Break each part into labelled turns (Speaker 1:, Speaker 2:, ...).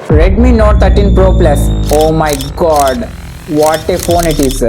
Speaker 1: Redmi Note 13 Pro Plus. Oh my god, what a phone it is.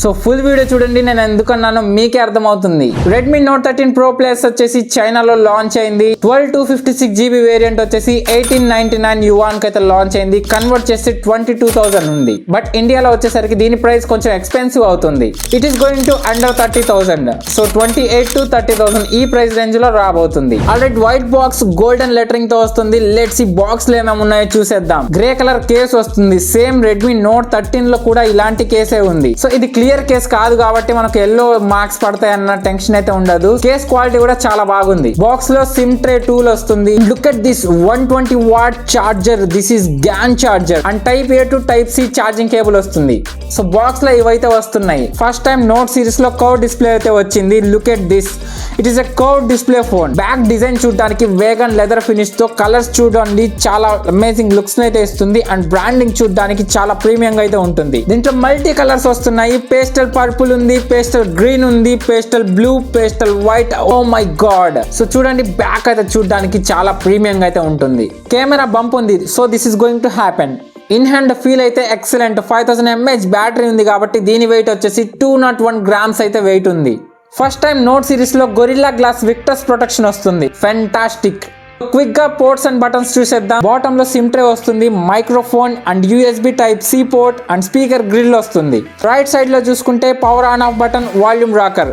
Speaker 1: So full video చూడండి, నేను ఎందుకన్నానో మీకే అర్థమవుతుంది. Redmi note 13 pro plus వచ్చేసి చైనాలో launch అయింది. 12/256GB వేరియంట్ వచ్చేసి 1899 యువాన్ కి అయితే లాంచ్ అయింది. కన్వర్ట్ చేసి 22,000 ఉంది. బట్ ఇండియాలో వచ్చేసరికి దీని ప్రైస్ కొంచెం ఎక్స్పెన్సివ్ అవుతుంది. It is going to under 30,000. So 28 to 30,000 ఈ ప్రైస్ రేంజ్ లో రాబోతుంది. Already white box golden lettering తో వస్తుంది. లెట్స్ ఈ బాక్స్ లో ఏమేమి ఉన్నాయో చూసేద్దాం. గ్రే కలర్ కేస్ వస్తుంది. సేమ్ రెడ్మీ నోట్ 13 లో కూడా ఇలాంటి కేసే ఉంది. సో ఇది క్లియర్ కేస్ కాదు కాబట్టి మనకు ఎల్లో మార్క్స్ పడతాయి అన్న టెన్షన్ అయితే ఉండదు. కేస్ క్వాలిటీ కూడా చాలా బాగుంది. బాక్స్ లో సిమ్ ట్రే టూల్ వస్తుంది. Look at this 120 watt charger. This is GaN charger and type A to type C charging cable వస్తుంది. సో బాక్స్ లో ఇవైతే వస్తున్నాయి. ఫస్ట్ టైం నోట్ సిరీస్ లో కర్వ్ డిస్ప్లే అయితే వచ్చింది. Look at this, it is a curve display phone. Back design చూడడానికి vegan leather finish తో colours చూడండి చాలా అమేజింగ్ లుక్స్ అయితే ఇస్తుంది. అండ్ బ్రాండింగ్ చూడడానికి చాలా ప్రీమియం గా అయితే ఉంటుంది. దీంట్లో మల్టీ కలర్స్ వస్తున్నాయి. పేస్టల్ పర్పుల్ ఉంది, పేస్టల్ గ్రీన్ ఉంది, pastel blue, pastel white. Oh my God. So చూడండి బ్యాక్ అయితే చూడడానికి చాలా ప్రీమియం గా అయితే ఉంటుంది. కెమెరా బంప్ ఉంది. So this is going to happen. In hand feel అయితే ఎక్సలెంట్. 5000 mAh బ్యాటరీ ఉంది కాబట్టి దీని వెయిట్ వచ్చేసి 201 grams అయితే వెయిట్ ఉంది. ఫస్ట్ టైం నోట్ సిరీస్ లో గొరిల్లా గ్లాస్ విక్టర్స్ ప్రొటెక్షన్ వస్తుంది. ఫెంటాస్టిక్. క్విక్ గా పోర్ట్స్ అండ్ బటన్స్ చూసేద్దాం. బాటమ్ లో సిమ్ ట్రే వస్తుంది, microphone and USB type C port and speaker grille వస్తుంది. రైట్ సైడ్ లో చూసుకుంటే power on off button, volume rocker.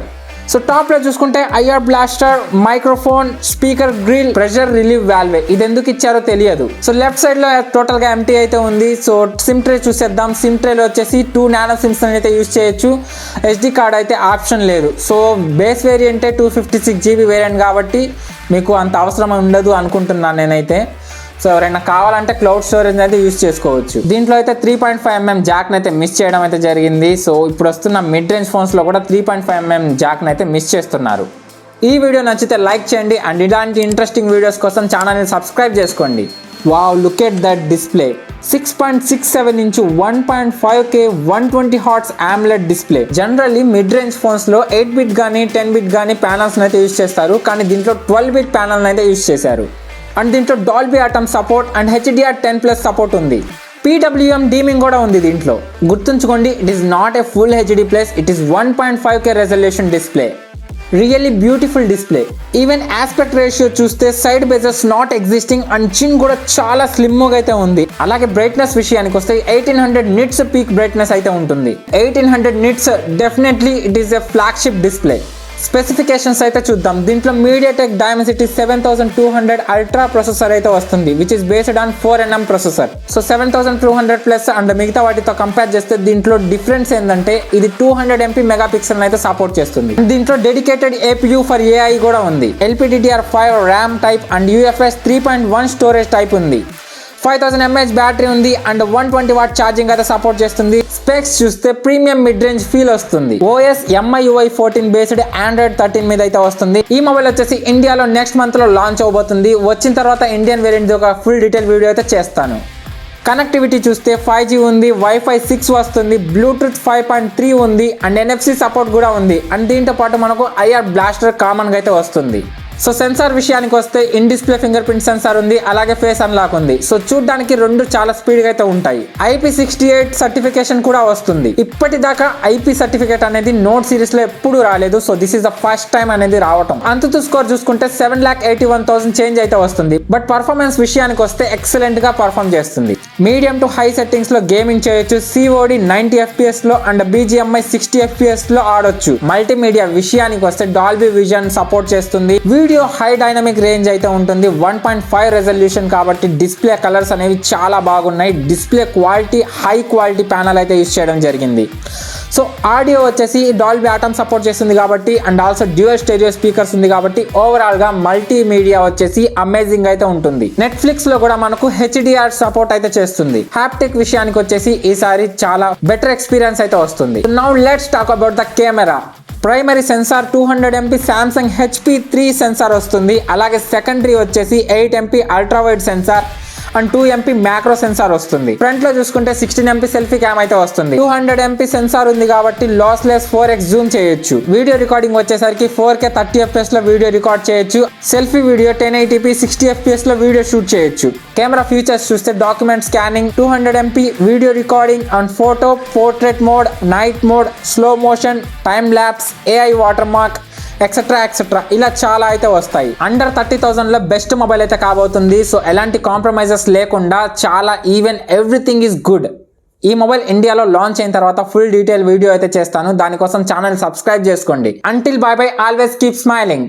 Speaker 1: So top లో చూసుకుంటే IR blaster, microphone, speaker grille, pressure relief వాల్వే. ఇది ఎందుకు ఇచ్చారో తెలియదు. సో లెఫ్ట్ సైడ్ లో టోటల్ గా ఎంటీ అయితే ఉంది. సో సిమ్ ట్రే చూసేద్దాం. సిమ్ ట్రేలో వచ్చేసి 2 నానో సిమ్స్ అయితే యూజ్ చేయొచ్చు. ఎస్డి కార్డ్ అయితే ఆప్షన్ లేదు. సో బేస్ వేరియంటే 256GB వేరియంట్ కాబట్టి మీకు అంత అవసరం ఉండదు అనుకుంటున్నాను నేనైతే. సో ఎవరైనా కావాలంటే క్లౌడ్ స్టోరేజ్ అయితే యూజ్ చేసుకోవచ్చు. దీంట్లో అయితే 3.5mm జాక్ అయితే మిస్ చేయడం అయితే జరిగింది. సో ఇప్పుడు వస్తున్న మిడ్ రేంజ్ ఫోన్స్ లో కూడా 3.5mm జాక్ అయితే మిస్ చేస్తున్నారు. ఈ వీడియో నచ్చితే లైక్ చేయండి అండ్ ఇలాంటి ఇంట్రెస్టింగ్ వీడియోస్ కోసం ఛానల్ని సబ్స్క్రైబ్ చేసుకోండి. Wow, look at that display. 6.67 inch 1.5K 120 Hz AMOLED display. Generally mid range phones లో 8-bit కానీ 10-bit కానీ ప్యానల్స్ అయితే యూజ్ చేస్తారు. కానీ దీంట్లో 12-bit ప్యానల్ అయితే యూజ్ చేశారు. అండ్ దీంట్లో Dolby atom support and HDR10+ support ఉంది. PWM డీమింగ్ కూడా ఉంది దీంట్లో. గుర్తుంచుకోండి, it is not a full HD+, it is 1.5K resolution display. Really beautiful display. Even aspect ratio చూస్తే సైడ్ బేజెస్ నాట్ ఎగ్జిస్టింగ్ అండ్ చిన్ కూడా చాలా స్లిమ్గా అయితే ఉంది. అలాగే బ్రైట్నెస్ విషయానికి వస్తే 1800 nits పీక్ బ్రైట్నెస్ అయితే ఉంటుంది. 1800 nits definitely it is a flagship display. Specifications అయితే చూద్దాం. దీంట్లో మీడియాటెక్ డైమెన్సిటీ 7200 అల్ట్రా ప్రాసెసర్ అయితే వస్తుంది, which is based on 4nm processor. So 7200+ and మిగతా వాటితో కంపేర్ చేస్తే దీంట్లో డిఫరెన్స్ ఏంటంటే ఇది 200 MP మెగాపిక్సెల్ అయితే సపోర్ట్ చేస్తుంది. దీంట్లో డెడికేటెడ్ APU ఫర్ AI కూడా ఉంది. LPDDR5 RAM type and UFS 3.1 storage type ఉంది. 5000 mAh బ్యాటరీ ఉంది అండ్ 120 వాట్ ఛార్జింగ్ అయితే సపోర్ట్ చేస్తుంది. స్పెక్స్ చూస్తే ప్రీమియం మిడ్ రేంజ్ ఫీల్ వస్తుంది. OS MIUI 14 బేస్డ్ Android 13 మీద అయితే వస్తుంది. ఈ మొబైల్ వచ్చేసి ఇండియాలో నెక్స్ట్ మంత్ లో లాంచ్ అవబోతుంది. వచ్చిన తర్వాత ఇండియన్ వేరియంట్ ఒక ఫుల్ డీటెయిల్ వీడియో అయితే చేస్తాను. కనెక్టివిటీ చూస్తే 5G ఉంది, Wi-Fi 6 వస్తుంది, బ్లూటూత్ 5.3 ఉంది అండ్ NFC సపోర్ట్ కూడా ఉంది. అండ్ దీంతో పాటు మనకు ఐఆర్ బ్లాస్టర్ కామన్ గా అయితే వస్తుంది. సో సెన్సార్ విషయానికి వస్తే in display finger print censor ఉంది, అలాగే ఫేస్ అన్లాక్ ఉంది. సో చూడడానికి రెండు చాలా స్పీడ్ గా అయితే ఉంటాయి. IP68 సర్టిఫికేషన్ కూడా వస్తుంది. ఇప్పటిదాకా IP సర్టిఫికేట్ అనేది నోట్ సిరీస్ లో ఎప్పుడు రాలేదు. So this is the first time అనేది రావటం. అంతుతు స్కోర్ చూసుకుంటే 7,81,000 చేంజ్ అయితే వస్తుంది. బట్ పర్ఫార్మెన్స్ విషయానికి వస్తే ఎక్సలెంట్ గా పర్ఫార్మ్ చేస్తుంది. మీడియం టు హై సెట్టింగ్స్ లో గేమింగ్ చేయొచ్చు. COD 90 FPS లో అండ్ BGMI 60 FPS లో ఆడొచ్చు. మల్టీమీడియా విషయానికి వస్తే డాల్బీ విజన్ సపోర్ట్ చేస్తుంది. వీడియో హై డైనమిక్ రేంజ్ అయితే ఉంటుంది. 1.5 రెజల్యూషన్ కాబట్టి డిస్ప్లే కలర్స్ అనేవి చాలా బాగున్నాయి. Display quality high quality panel అయితే యూజ్ చేయడం జరిగింది. సో ఆడియో వచ్చేసి డాల్బీ అటామ్ సపోర్ట్ చేస్తుంది కాబట్టి అండ్ ఆల్సో డ్యూయల్ స్టెరియో స్పీకర్స్ ఉంది కాబట్టి ఓవరాల్ గా మల్టీమీడియా వచ్చేసి అమేజింగ్ అయితే ఉంటుంది. నెట్ఫ్లిక్స్ లో కూడా మనకు HDR సపోర్ట్ అయితే చేస్తుంది. హ్యాప్టిక్ విషయానికి వచ్చేసి ఈసారి చాలా బెటర్ ఎక్స్పీరియన్స్ అయితే వస్తుంది. Now let's talk about the camera. Primary sensor 200 MP Samsung HP3 sensor వస్తుంది. అలాగే సెకండరీ వచ్చేసి 8 MP ultra wide sensor and 2 MP macro sensor వస్తుంది. ఫ్రంట్ లో చూసుకుంటే 16 MP సెల్ఫీ క్యామ్ అయితే వస్తుంది. 200 MP సెన్సార్ ఉంది కాబట్టి లాస్లెస్ 4x జూమ్ చేయొచ్చు. వీడియో రికార్డింగ్ వచ్చేసరికి 4K 30 FPS లో వీడియో రికార్డ్ చేయొచ్చు. సెల్ఫీ వీడియో 1080p 60 FPS లో వీడియో షూట్ చేయొచ్చు. కెమెరా ఫీచర్స్ చూస్తే document scanning, 200 MP video recording and photo, portrait mode, night mode, slow motion, time lapse, AI water mark etcetera ఇలా చాలా అయితే వస్తాయి. Under 30,000 లో బెస్ట్ మొబైల్ అయితే కాబోతుంది. సో ఎలాంటి కాంప్రమైజెస్ లేకుండా చాలా ఈవెన్ ఎవ్రీథింగ్ ఈస్ గుడ్. ఈ మొబైల్ ఇండియాలో లాంచ్ అయిన తర్వాత ఫుల్ డీటెయిల్ వీడియో అయితే చేస్తాను. దానికోసం ఛానల్ సబ్స్క్రైబ్ చేసుకోండి. Until by by, always keep smiling.